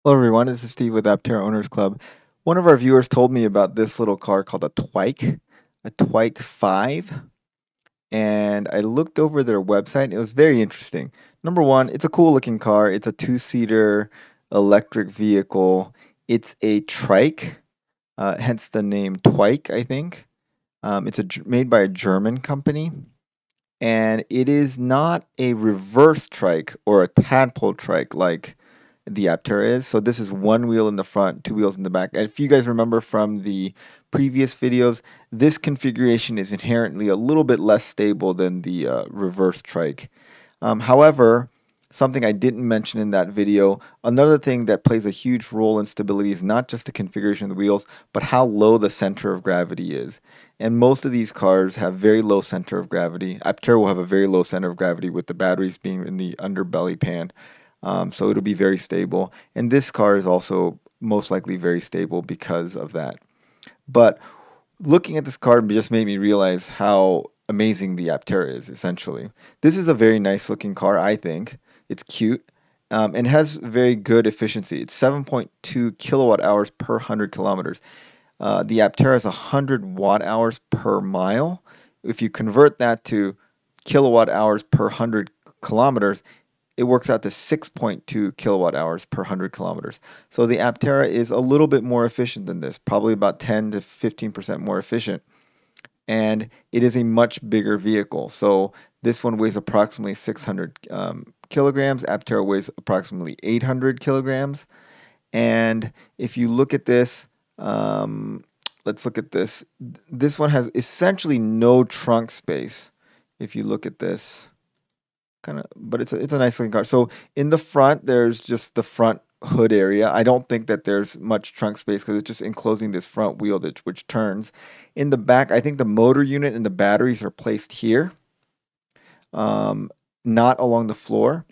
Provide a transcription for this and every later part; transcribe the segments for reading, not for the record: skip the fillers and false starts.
Hello everyone, this is Steve with Aptera Owners Club. One of our viewers told me about this little car called a Twike 5, and I looked over their website. It was very interesting. Number one, it's a cool looking car. It's a two-seater electric vehicle. It's a trike, hence the name Twike, I think. Made by a German company, and it is not a reverse trike or a tadpole trike like the Aptera is. So this is one wheel in the front, two wheels in the back. And if you guys remember from the previous videos, this configuration is inherently a little bit less stable than the reverse trike. However, something I didn't mention in that video, another thing that plays a huge role in stability is not just the configuration of the wheels, but how low the center of gravity is. And most of these cars have very low center of gravity. Aptera will have a very low center of gravity with the batteries being in the underbelly pan. So it'll be very stable. And this car is also most likely very stable because of that. But looking at this card just made me realize how amazing the Aptera is, essentially. This is a very nice looking car, I think. It's cute and has very good efficiency. It's 7.2 kilowatt hours per 100 kilometers. The Aptera is 100 watt hours per mile. If you convert that to kilowatt hours per 100 kilometers, it works out to 6.2 kilowatt hours per 100 kilometers. So the Aptera is a little bit more efficient than this, probably about 10 to 15% more efficient. And it is a much bigger vehicle. So this one weighs approximately 600 kilograms. Aptera weighs approximately 800 kilograms. And if you look at this, um, let's look at this. This one has essentially no trunk space. If you look at this, but it's a nice looking car. So in the front, there's just the front hood area. I don't think that there's much trunk space because it's just enclosing this front wheel which turns. In the back, I think the motor unit and the batteries are placed here, um, not along the floor.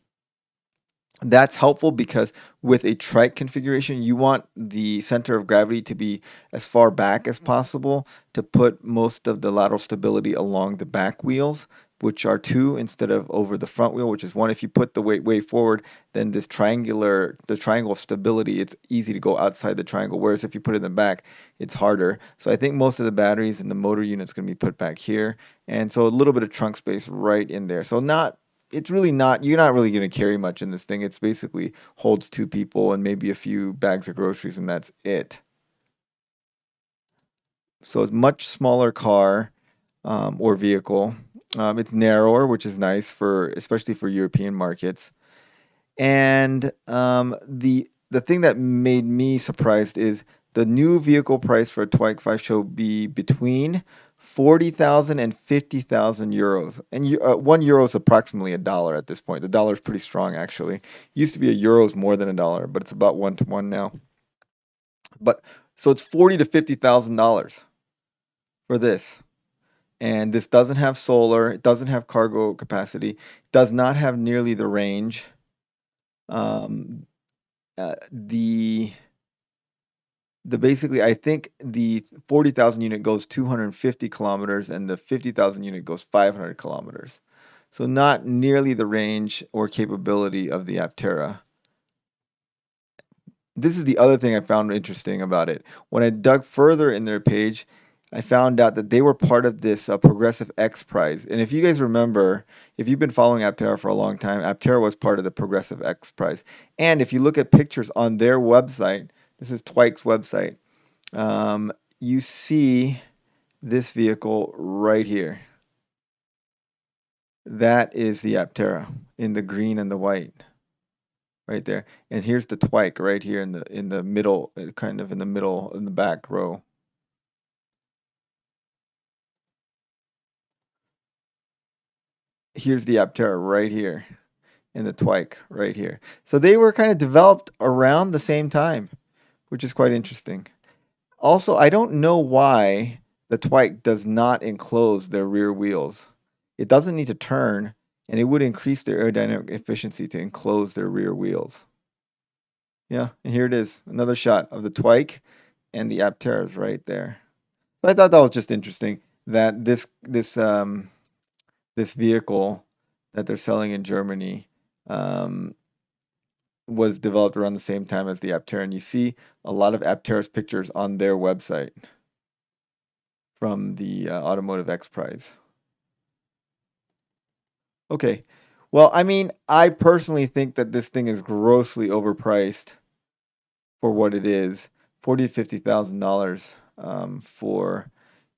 That's helpful because with a trike configuration, you want the center of gravity to be as far back as possible to put most of the lateral stability along the back wheels, which are two instead of over the front wheel, which is one. If you put the weight way forward, then the triangle stability, it's easy to go outside the triangle. Whereas if you put it in the back, it's harder. So I think most of the batteries and the motor unit's going to be put back here. And so a little bit of trunk space right in there. So it's really not, you're not really going to carry much in this thing. It's basically holds two people and maybe a few bags of groceries, and that's it. So it's much smaller car or vehicle. It's narrower, which is nice especially for European markets. And the thing that made me surprised is the new vehicle price for a Twike 5 show be between 40,000 and 50,000 euros. And 1 euro is approximately a dollar at this point. The dollar is pretty strong, actually. Used to be a euro is more than a dollar, but it's about 1 to 1 now. But so it's 40 to $50,000 for this. And this doesn't have solar. It doesn't have cargo capacity. Does not have nearly the range. Um, the basically, I think the 40,000 unit goes 250 kilometers and the 50,000 unit goes 500 kilometers. So not nearly the range or capability of the Aptera. This is the other thing I found interesting about it. When I dug further in their page, I found out that they were part of this Progressive X Prize. And if you guys remember, if you've been following Aptera for a long time, Aptera was part of the Progressive X Prize. And if you look at pictures on their website, this is Twike's website, you see this vehicle right here. That is the Aptera in the green and the white right there. And here's the Twike right here in the middle, kind of in the middle in the back row. Here's the Aptera right here and the Twike right here. So they were kind of developed around the same time, which is quite interesting. Also, I don't know why the Twike does not enclose their rear wheels. It doesn't need to turn, and it would increase their aerodynamic efficiency to enclose their rear wheels. Yeah, and here it is, another shot of the Twike and the Apteras right there. So I thought that was just interesting that this vehicle that they're selling in Germany um, was developed around the same time as the Aptera, and you see a lot of Aptera's pictures on their website from the Automotive X Prize. Okay. Well, I mean, I personally think that this thing is grossly overpriced for what it is. $40,000 to $50,000 for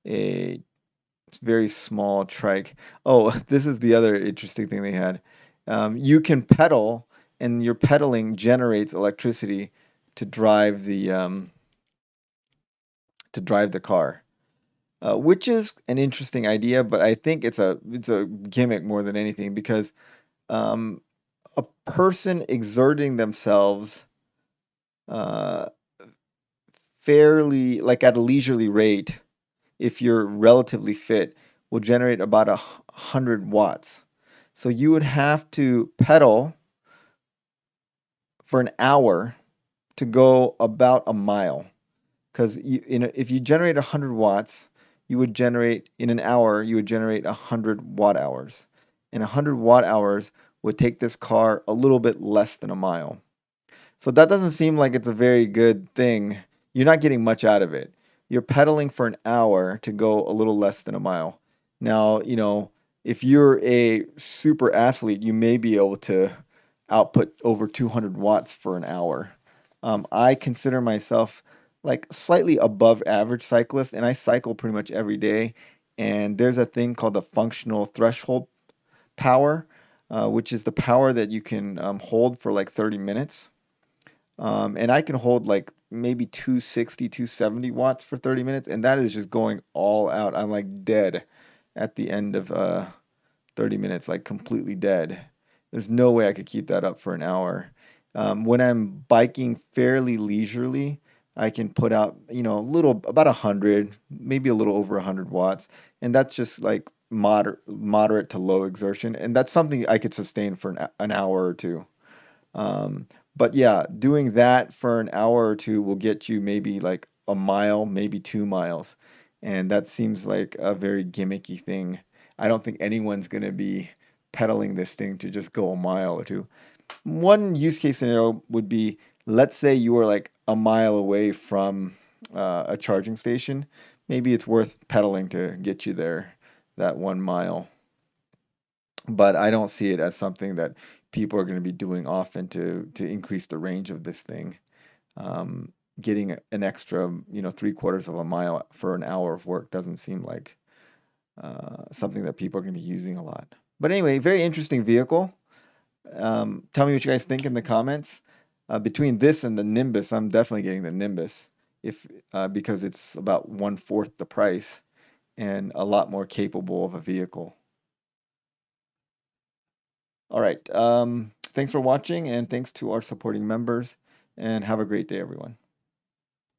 a very small trike. Oh, this is the other interesting thing they had. You can pedal, and your pedaling generates electricity to drive the car, which is an interesting idea. But I think it's a gimmick more than anything because um, a person exerting themselves uh, fairly, like at a leisurely rate, if you're relatively fit, will generate about 100 watts. So you would have to pedal for an hour to go about a mile. Because if you generate 100 watts, you would generate in an hour, you would generate 100 watt hours. And 100 watt hours would take this car a little bit less than a mile. So that doesn't seem like it's a very good thing. You're not getting much out of it. You're pedaling for an hour to go a little less than a mile. Now, if you're a super athlete, you may be able to output over 200 watts for an hour. I consider myself like slightly above average cyclist, and I cycle pretty much every day. And there's a thing called the functional threshold power, which is the power that you can hold for like 30 minutes. And I can hold like maybe 260, 270 watts for 30 minutes, and that is just going all out. I'm like dead at the end of 30 minutes, like completely dead. There's no way I could keep that up for an hour. When I'm biking fairly leisurely, I can put out, a little, about 100, maybe a little over 100 watts, and that's just like moderate to low exertion, and that's something I could sustain for an hour or two. But yeah, doing that for an hour or two will get you maybe like a mile, maybe 2 miles. And that seems like a very gimmicky thing. I don't think anyone's going to be pedaling this thing to just go a mile or two. One use case scenario would be, let's say you were like a mile away from a charging station. Maybe it's worth pedaling to get you there that 1 mile. But I don't see it as something that people are going to be doing often to increase the range of this thing. Getting an extra, 3/4 of a mile for an hour of work doesn't seem like something that people are going to be using a lot. But anyway, very interesting vehicle. Tell me what you guys think in the comments. Between this and the Nimbus, I'm definitely getting the Nimbus, if because it's about 1/4 the price and a lot more capable of a vehicle. All right. Thanks for watching, and thanks to our supporting members, and have a great day, everyone.